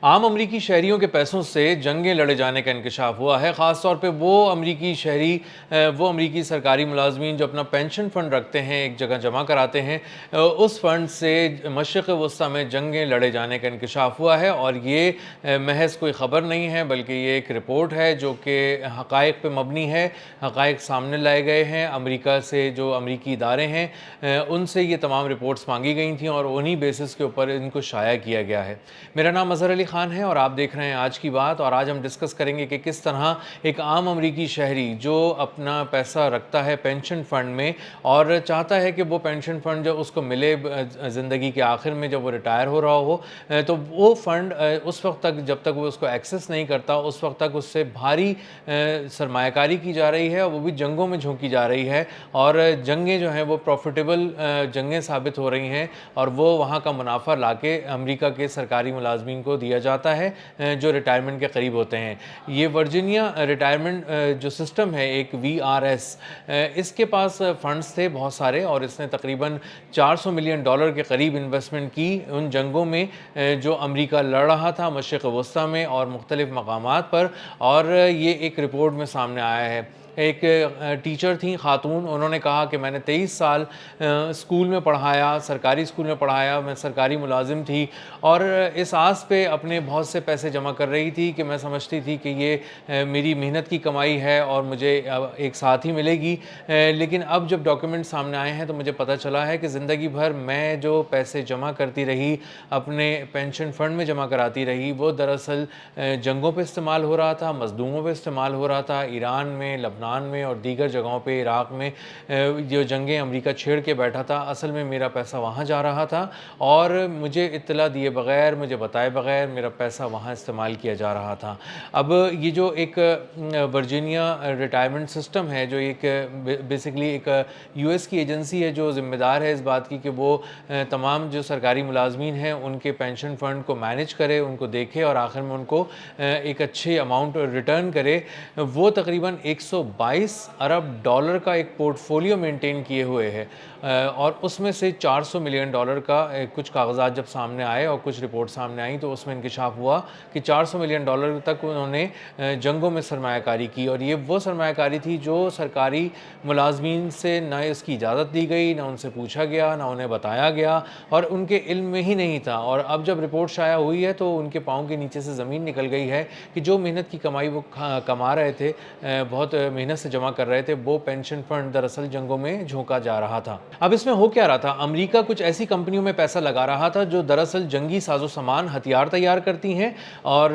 عام امریکی شہریوں کے پیسوں سے جنگیں لڑے جانے کا انکشاف ہوا ہے، خاص طور پہ وہ امریکی سرکاری ملازمین جو اپنا پینشن فنڈ رکھتے ہیں، ایک جگہ جمع کراتے ہیں، اس فنڈ سے مشرق وسطیٰ میں جنگیں لڑے جانے کا انکشاف ہوا ہے۔ اور یہ محض کوئی خبر نہیں ہے بلکہ یہ ایک رپورٹ ہے جو کہ حقائق پہ مبنی ہے، حقائق سامنے لائے گئے ہیں۔ امریکہ سے جو امریکی ادارے ہیں ان سے یہ تمام رپورٹس مانگی گئی تھیں اور انہی بیسس کے اوپر ان کو شائع کیا گیا ہے۔ میرا نام اظہر علی خان ہے اور آپ دیکھ رہے ہیں آج کی بات، اور آج ہم ڈسکس کریں گے کہ کس طرح ایک عام امریکی شہری جو اپنا پیسہ رکھتا ہے پینشن فنڈ میں اور چاہتا ہے کہ وہ پینشن فنڈ جو اس کو ملے زندگی کے آخر میں جب وہ ریٹائر ہو رہا ہو، تو وہ فنڈ اس وقت تک جب تک وہ اس کو ایکسیس نہیں کرتا اس وقت تک اس سے بھاری سرمایہ کاری کی جا رہی ہے، وہ بھی جنگوں میں جھونکی جا رہی ہے، اور جنگیں جو ہیں وہ پروفیٹیبل جنگیں ثابت ہو رہی ہیں، اور وہ وہاں کا منافع لا کے امریکہ کے سرکاری ملازمین کو دیا جاتا ہے جو ریٹائرمنٹ کے قریب ہوتے ہیں۔ یہ ورجینیا ریٹائرمنٹ جو سسٹم ہے، ایک VRS، اس کے پاس فنڈز تھے بہت سارے، اور اس نے تقریباً $400 ملین کے قریب انویسٹمنٹ کی ان جنگوں میں جو امریکہ لڑ رہا تھا مشرق وسطیٰ میں اور مختلف مقامات پر، اور یہ ایک رپورٹ میں سامنے آیا ہے۔ ایک ٹیچر تھیں خاتون، انہوں نے کہا کہ میں نے 23 سال اسکول میں پڑھایا، سرکاری اسکول میں پڑھایا، میں سرکاری ملازم تھی، اور اس آس پہ اپنے بہت سے پیسے جمع کر رہی تھی کہ میں سمجھتی تھی کہ یہ میری محنت کی کمائی ہے اور مجھے ایک ساتھ ہی ملے گی، لیکن اب جب ڈاکیومنٹ سامنے آئے ہیں تو مجھے پتہ چلا ہے کہ زندگی بھر میں جو پیسے جمع کرتی رہی، اپنے پینشن فنڈ میں جمع کراتی رہی، وہ دراصل جنگوں پہ استعمال ہو رہا تھا، مزدوروں پہ استعمال ہو رہا تھا، ایران میں، لبنان میں اور دیگر جگہوں پہ، عراق میں جو جنگیں امریکہ چھیڑ کے بیٹھا تھا، اصل میں میرا پیسہ وہاں جا رہا تھا اور مجھے اطلاع دیے بغیر، مجھے بتائے بغیر میرا پیسہ وہاں استعمال کیا جا رہا تھا۔ اب یہ جو ایک ورجینیا ریٹائرمنٹ سسٹم ہے، جو ایک بیسیکلی ایک US کی ایجنسی ہے جو ذمہ دار ہے اس بات کی کہ وہ تمام جو سرکاری ملازمین ہیں ان کے پینشن فنڈ کو مینیج کرے، ان کو دیکھے اور آخر میں ان کو ایک اچھی اماؤنٹ ریٹرن کرے، وہ تقریباً $122 ارب کا ایک پورٹ فولیو مینٹین کیے ہوئے ہے، اور اس میں سے $400 ملین کا کچھ کاغذات جب سامنے آئے اور کچھ رپورٹ سامنے آئیں تو اس میں انکشاف ہوا کہ $400 ملین تک انہوں نے جنگوں میں سرمایہ کاری کی، اور یہ وہ سرمایہ کاری تھی جو سرکاری ملازمین سے نہ اس کی اجازت دی گئی، نہ ان سے پوچھا گیا، نہ انہیں بتایا گیا، اور ان کے علم میں ہی نہیں تھا۔ اور اب جب رپورٹ شائع ہوئی ہے تو ان کے پاؤں کے نیچے سے زمین نکل گئی ہے کہ جو محنت کی کمائی وہ کما رہے تھے، بہت محنت سے جمع کر رہے تھے، وہ پینشن فنڈ دراصل جنگوں میں جھونکا جا رہا تھا۔ اب اس میں ہو کیا رہا تھا؟ امریکہ کچھ ایسی کمپنیوں میں پیسہ لگا رہا تھا جو دراصل جنگی ساز و سامان، ہتھیار تیار کرتی ہیں، اور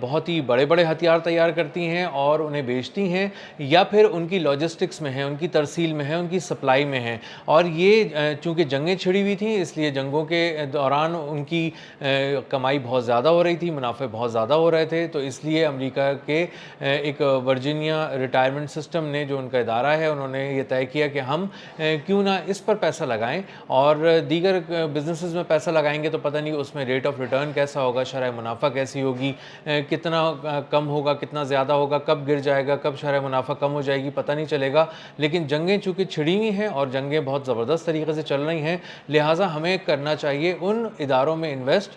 بہت ہی بڑے بڑے ہتھیار تیار کرتی ہیں اور انہیں بیچتی ہیں، یا پھر ان کی لاجسٹکس میں ہیں، ان کی ترسیل میں ہیں، ان کی سپلائی میں ہیں، اور یہ چونکہ جنگیں چھڑی ہوئی تھیں اس لیے جنگوں کے دوران ان کی کمائی بہت زیادہ ہو رہی تھی، منافع بہت زیادہ ہو رہے تھے، تو اس لیے امریکہ کے ایک ورجینیا ریٹائرمنٹ سسٹم نے، جو ان کا ادارہ ہے، انہوں نے یہ طے کیا کہ ہم کیوں نہ اس پر پیسہ لگائیں، اور دیگر بزنسز میں پیسہ لگائیں گے تو پتہ نہیں اس میں ریٹ آف ریٹرن کیسا ہوگا، شرح منافع کیسی ہوگی، کتنا کم ہوگا، کتنا زیادہ ہوگا، کب گر جائے گا، کب شرح منافع کم ہو جائے گی، پتہ نہیں چلے گا۔ لیکن جنگیں چونکہ چھڑی ہوئی ہیں اور جنگیں بہت زبردست طریقے سے چل رہی ہیں، لہٰذا ہمیں کرنا چاہیے ان اداروں میں انویسٹ،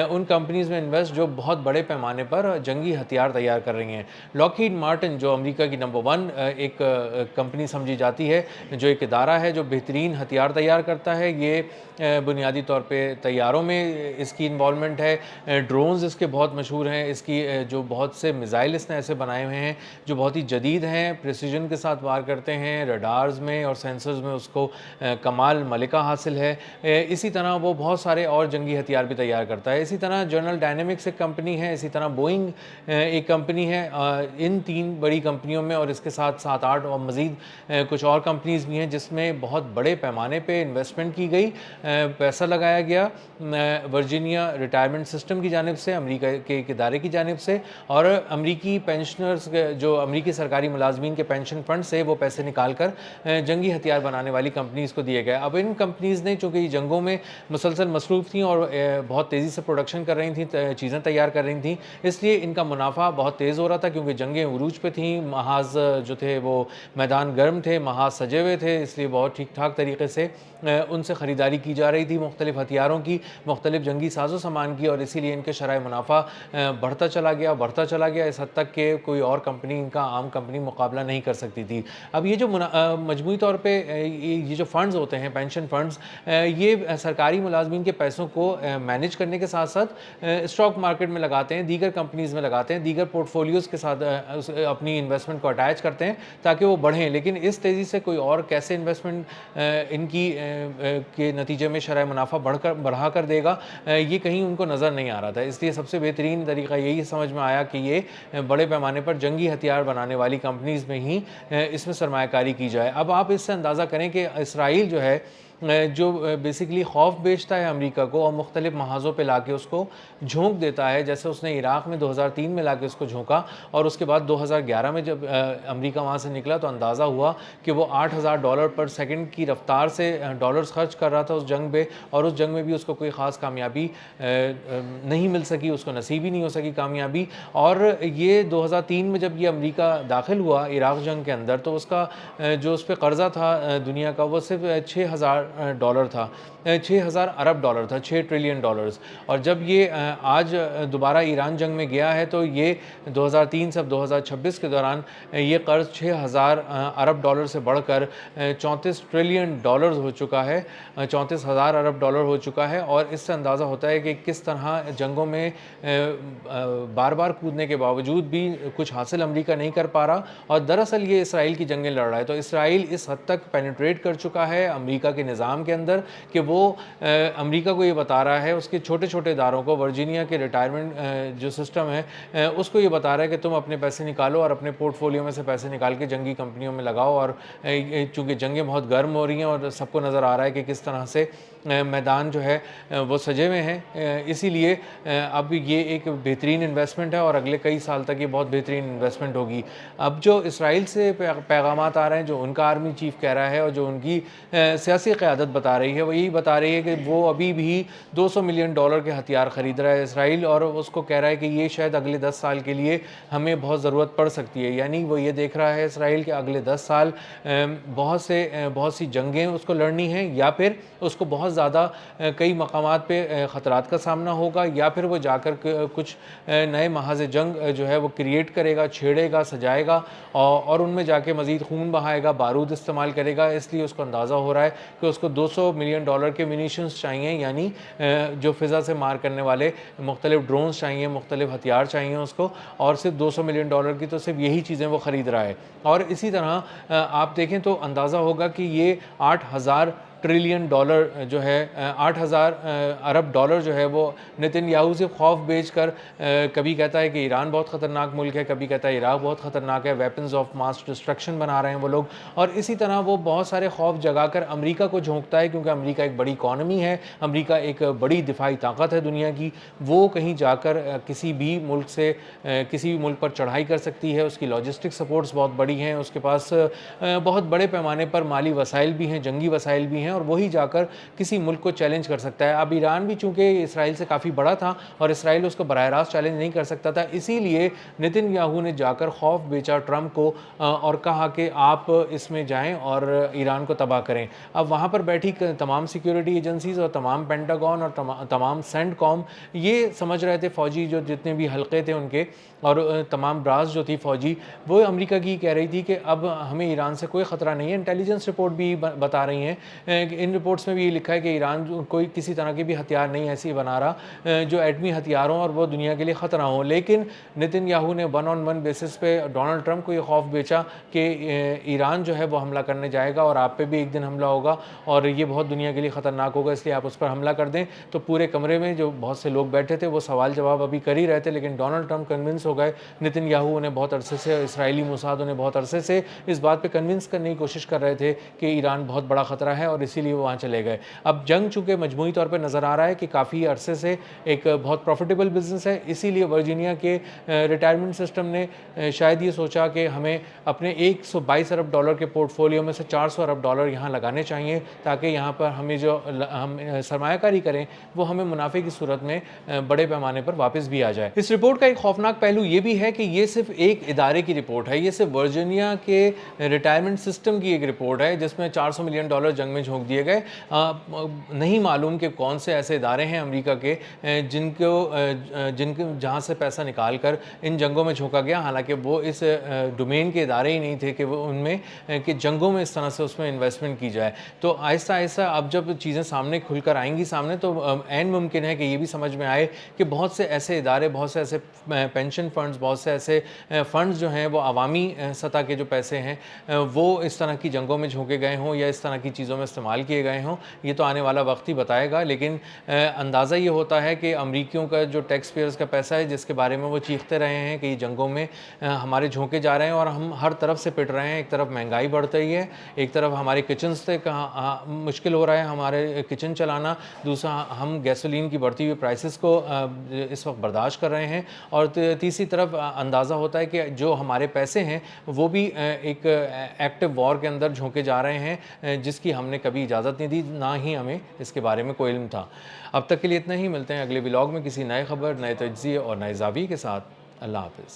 ان کمپنیز میں انویسٹ جو بہت بڑے پیمانے پر جنگی ہتھیار تیار کر رہی ہیں۔ لاکہیڈ مارٹن جو امریکہ کی نمبر 1 ایک کمپنی سمجھی جاتی ہے، جو ایک ادارہ ہے جو بہترین ہتھیار تیار کرتا ہے، یہ بنیادی طور پہ طیاروں میں اس کی انوالومنٹ ہے، ڈرونز اس کے بہت مشہور ہیں، اس کی جو بہت سے میزائل اس نے ایسے بنائے ہوئے ہیں جو بہت ہی جدید ہیں، پریسیجن کے ساتھ وار کرتے ہیں، ریڈارز میں اور سینسرز میں اس کو کمال ملکہ حاصل ہے۔ اسی طرح وہ بہت سارے اور جنگی ہتھیار بھی تیار کرتا ہے۔ اسی طرح جنرل ڈائنامکس ایک کمپنی ہے، اسی طرح بوئنگ ایک کمپنی ہے۔ ان 3 بڑی کمپنیوں میں اور اس کے ساتھ 7-8 اور مزید کچھ اور کمپنیز بھی ہیں جس میں بہت بڑے پیمانے پہ انویسٹمنٹ کی گئی، پیسہ لگایا گیا ورجینیا ریٹائرمنٹ سسٹم کی جانب سے، امریکہ کے ایک ادارے کی جانب سے، اور امریکی پینشنرز جو امریکی سرکاری ملازمین کے پینشن فنڈ سے وہ پیسے نکال کر جنگی ہتھیار بنانے والی کمپنیز کو دیے گئے۔ اب ان کمپنیز نے چونکہ جنگوں میں مسلسل مصروف تھیں اور بہت تیزی سے پروڈکشن کر رہی تھیں، چیزیں تیار کر رہی تھیں، اس لیے ان کا منافع بہت تیز ہو رہا تھا کیونکہ جنگیں عروج پہ تھیں، محاذ جو تھے وہ میدان گرم تھے، محاذ سجے ہوئے تھے، اس لیے بہت ٹھیک ٹھاک پاک طریقے سے ان سے خریداری کی جا رہی تھی مختلف ہتھیاروں کی، مختلف جنگی ساز و سامان کی، اور اسی لیے ان کے شرائح منافع بڑھتا چلا گیا اس حد تک کہ کوئی اور کمپنی ان کا عام کمپنی مقابلہ نہیں کر سکتی تھی۔ اب یہ جو مجموعی طور پہ یہ جو فنڈز ہوتے ہیں، پینشن فنڈز، یہ سرکاری ملازمین کے پیسوں کو مینیج کرنے کے ساتھ ساتھ اسٹاک مارکیٹ میں لگاتے ہیں، دیگر کمپنیز میں لگاتے ہیں، دیگر پورٹ فولیوز کے ساتھ اپنی انویسٹمنٹ کو اٹیچ کرتے ہیں تاکہ وہ بڑھیں، لیکن اس تیزی سے کوئی اور کیسے انویسٹمنٹ ان کی کے نتیجے میں شرح منافع بڑھا کر دے گا، یہ کہیں ان کو نظر نہیں آ رہا تھا۔ اس لیے سب سے بہترین طریقہ یہی سمجھ میں آیا کہ یہ بڑے پیمانے پر جنگی ہتھیار بنانے والی کمپنیز میں ہی اس میں سرمایہ کاری کی جائے۔ اب آپ اس سے اندازہ کریں کہ اسرائیل جو ہے جو بیسیکلی خوف بیچتا ہے امریکہ کو اور مختلف محاذوں پہ لا کے اس کو جھونک دیتا ہے، جیسے اس نے عراق میں 2003 میں لا کے اس کو جھونکا، اور اس کے بعد 2011 میں جب امریکہ وہاں سے نکلا تو اندازہ ہوا کہ وہ $8,000 پر سیکنڈ کی رفتار سے ڈالرز خرچ کر رہا تھا اس جنگ پہ، اور اس جنگ میں بھی اس کو کوئی خاص کامیابی نہیں مل سکی، اس کو نصیب ہی نہیں ہو سکی کامیابی۔ اور یہ 2003 میں جب یہ امریکہ داخل ہوا عراق جنگ کے اندر تو اس کا جو اس پہ قرضہ تھا دنیا کا وہ صرف $6,000 تھا، 6,000 ارب ڈالر تھا، $6 ٹریلین۔ اور جب یہ آج دوبارہ ایران جنگ میں گیا ہے تو یہ 2003 سے اب 2026 کے دوران یہ قرض 6,000 ارب ڈالر سے بڑھ کر $34 ٹریلین ہو چکا ہے، 34,000 ارب ڈالر ہو چکا ہے۔ اور اس سے اندازہ ہوتا ہے کہ کس طرح جنگوں میں بار بار کودنے کے باوجود بھی کچھ حاصل امریکہ نہیں کر پا رہا، اور دراصل یہ اسرائیل کی جنگیں لڑ رہا ہے۔ تو اسرائیل اس حد تک پینیٹریٹ کر چکا ہے امریکہ کے نظام کے اندر کہ وہ امریکہ کو یہ بتا رہا ہے، اس کے چھوٹے چھوٹے اداروں کو، ورجینیا کے ریٹائرمنٹ جو سسٹم ہے اس کو یہ بتا رہا ہے کہ تم اپنے پیسے نکالو اور اپنے پورٹ فولیو میں سے پیسے نکال کے جنگی کمپنیوں میں لگاؤ۔ اور چونکہ جنگیں بہت گرم ہو رہی ہیں اور سب کو نظر آ رہا ہے کہ کس طرح سے میدان جو ہے وہ سجے ہوئے ہیں، اسی لیے اب یہ ایک بہترین انویسٹمنٹ ہے اور اگلے کئی سال تک یہ بہت بہترین انویسٹمنٹ ہوگی۔ اب جو اسرائیل سے پیغامات آ رہے ہیں، جو ان کا آرمی چیف کہہ رہا ہے اور جو ان کی سیاسی قیادت بتا رہی ہے، وہ یہی بتا رہی ہے کہ وہ ابھی بھی $200 ملین کے ہتھیار خرید رہا ہے اسرائیل، اور اس کو کہہ رہا ہے کہ یہ شاید اگلے 10 سال کے لیے ہمیں بہت ضرورت پڑ سکتی ہے۔ یعنی وہ یہ دیکھ رہا ہے اسرائیل کہ اگلے 10 سال بہت سی جنگیں اس کو لڑنی ہیں، یا پھر اس کو بہت زیادہ کئی مقامات پہ خطرات کا سامنا ہوگا، یا پھر وہ جا کر کچھ نئے محاذ جنگ جو ہے وہ کریٹ کرے گا، چھیڑے گا، سجائے گا، اور ان میں جا کے مزید خون بہائے گا، بارود استعمال کرے گا۔ اس لیے اس کو اندازہ ہو رہا ہے کہ اس کو $200 ملین کے منیشنز چاہیے، یعنی جو فضا سے مار کرنے والے مختلف ڈرونز چاہیے، مختلف ہتھیار چاہیے اس کو، اور صرف $200 ملین کی تو صرف یہی چیزیں وہ خرید رہا ہے۔ اور اسی طرح آپ دیکھیں تو اندازہ ہوگا کہ یہ $8,000 ٹریلین جو ہے، 8,000 ارب ڈالر جو ہے وہ نتن یاہو سے خوف بیچ کر کبھی کہتا ہے کہ ایران بہت خطرناک ملک ہے، کبھی کہتا ہے عراق بہت خطرناک ہے، ویپنز آف ماس ڈسٹرکشن بنا رہے ہیں وہ لوگ، اور اسی طرح وہ بہت سارے خوف جگا کر امریکہ کو جھونکتا ہے، کیونکہ امریکہ ایک بڑی اکانومی ہے، امریکہ ایک بڑی دفاعی طاقت ہے دنیا کی، وہ کہیں جا کر کسی بھی ملک پر چڑھائی کر سکتی ہے، اس کی لاجسٹک سپورٹس بہت بڑی ہیں، اس کے پاس بہت بڑے پیمانے پر مالی وسائل بھی ہیں، جنگی وسائل بھی ہیں، اور وہی جا کر کسی ملک کو چیلنج کر سکتا ہے۔ اب ایران بھی چونکہ اسرائیل سے کافی بڑا تھا اور اسرائیل اس کو براہ راست چیلنج نہیں کر سکتا تھا، اسی لیے نتن یاہو نے جا کر خوف بیچا ٹرمپ کو اور کہا کہ آپ اس میں جائیں اور ایران کو تباہ کریں۔ اب وہاں پر بیٹھی تمام سیکیورٹی ایجنسیز اور تمام پینٹاگون اور تمام سینٹ کام یہ سمجھ رہے تھے، فوجی جو جتنے بھی حلقے تھے ان کے اور تمام براس جو تھی فوجی، وہ امریکہ کی کہہ رہی تھی کہ اب ہمیں ایران سے کوئی خطرہ نہیں ہے۔ انٹیلیجنس رپورٹ بھی بتا رہی ہیں، ان رپورٹس میں بھی یہ لکھا ہے کہ ایران کوئی کسی طرح کے بھی ہتھیار نہیں ایسی بنا رہا جو ایٹمی ہتھیار ہوں اور وہ دنیا کے لیے خطرہ ہوں، لیکن نتن یاہو نے 1 on 1 بیسس پہ ڈونلڈ ٹرمپ کو یہ خوف بیچا کہ ایران جو ہے وہ حملہ کرنے جائے گا اور آپ پہ بھی ایک دن حملہ ہوگا اور یہ بہت دنیا کے لیے خطرناک ہوگا، اس لیے آپ اس پر حملہ کر دیں۔ تو پورے کمرے میں جو بہت سے لوگ بیٹھے تھے وہ سوال جواب ابھی کر ہی رہے تھے، لیکن ڈونلڈ ٹرمپ کنونس ہو گئے۔ نتن یاہو انہیں بہت عرصے سے، اسرائیلی موساد انہیں بہت عرصے سے اس بات پہ کنونس کرنے کی کوشش کر رہے تھے کہ ایران بہت بڑا خطرہ ہے، اور اسی اسی لیے وہ وہاں چلے گئے۔ اب جنگ چونکہ مجموعی طور پہ نظر آ رہا ہے کہ کافی عرصے سے ایک بہت پروفیٹیبل بزنس ہے، اسی لیے ورجینیا کے ریٹائرمنٹ سسٹم نے شاید یہ سوچا کہ ہمیں اپنے $122 ارب کے پورٹ فولیو میں سے $400 ارب یہاں لگانے چاہیے، تاکہ یہاں پر ہمیں جو ہم سرمایہ کاری کریں وہ ہمیں منافع کی صورت میں بڑے پیمانے پر واپس بھی آ جائے۔ اس رپورٹ کا ایک خوفناک پہلو یہ بھی ہے کہ یہ صرف ایک ادارے کی رپورٹ ہے، یہ صرف ورجینیا کے ریٹائرمنٹ سسٹم کی ایک رپورٹ ہے جس میں $400 ملین جنگ میں جھونک دیے گئے۔ نہیں معلوم کہ کون سے ایسے ادارے ہیں امریکہ کے جہاں سے پیسہ نکال کر ان جنگوں میں جھونکا گیا، حالانکہ وہ اس ڈومین کے ادارے ہی نہیں تھے کہ وہ ان میں کہ جنگوں میں اس طرح سے اس میں انویسٹمنٹ کی جائے۔ تو آہستہ آہستہ اب جب چیزیں سامنے کھل کر آئیں گی سامنے تو عین ممکن ہے کہ یہ بھی سمجھ میں آئے کہ بہت سے ایسے ادارے، بہت سے ایسے پینشن فنڈز، بہت سے ایسے فنڈز جو ہیں وہ عوامی سطح کے جو پیسے ہیں وہ اس طرح کی جنگوں میں جھونکے گئے ہوں یا اس طرح کی چیزوں میں استعمال کیے گئے ہوں۔ یہ تو آنے والا وقت ہی بتائے گا، لیکن اندازہ یہ ہوتا ہے کہ امریکیوں کا جو ٹیکس پیئرز کا پیسہ ہے جس کے بارے میں وہ چیختے رہے ہیں کہ یہ جنگوں میں ہمارے جھونکے جا رہے ہیں اور ہم ہر طرف سے پٹ رہے ہیں، ایک طرف مہنگائی بڑھ رہی ہے، ایک طرف ہمارے کچنز سے مشکل ہو رہا ہے ہمارے کچن چلانا، دوسرا ہم گیسولین کی بڑھتی ہوئی پرائسز کو اس وقت برداشت کر رہے ہیں، اور تیسری طرف اندازہ ہوتا ہے کہ جو ہمارے پیسے ہیں وہ بھی ایک ایکٹیو وار کے اندر جھونکے جا رہے ہیں جس کی ہم نے کبھی اجازت نہیں دی، نہ ہی ہمیں اس کے بارے میں کوئی علم تھا۔ اب تک کے لیے اتنا ہی، ملتے ہیں اگلے ولاگ میں کسی نئے خبر، نئے تجزیے اور نئے زاویے کے ساتھ۔ اللہ حافظ۔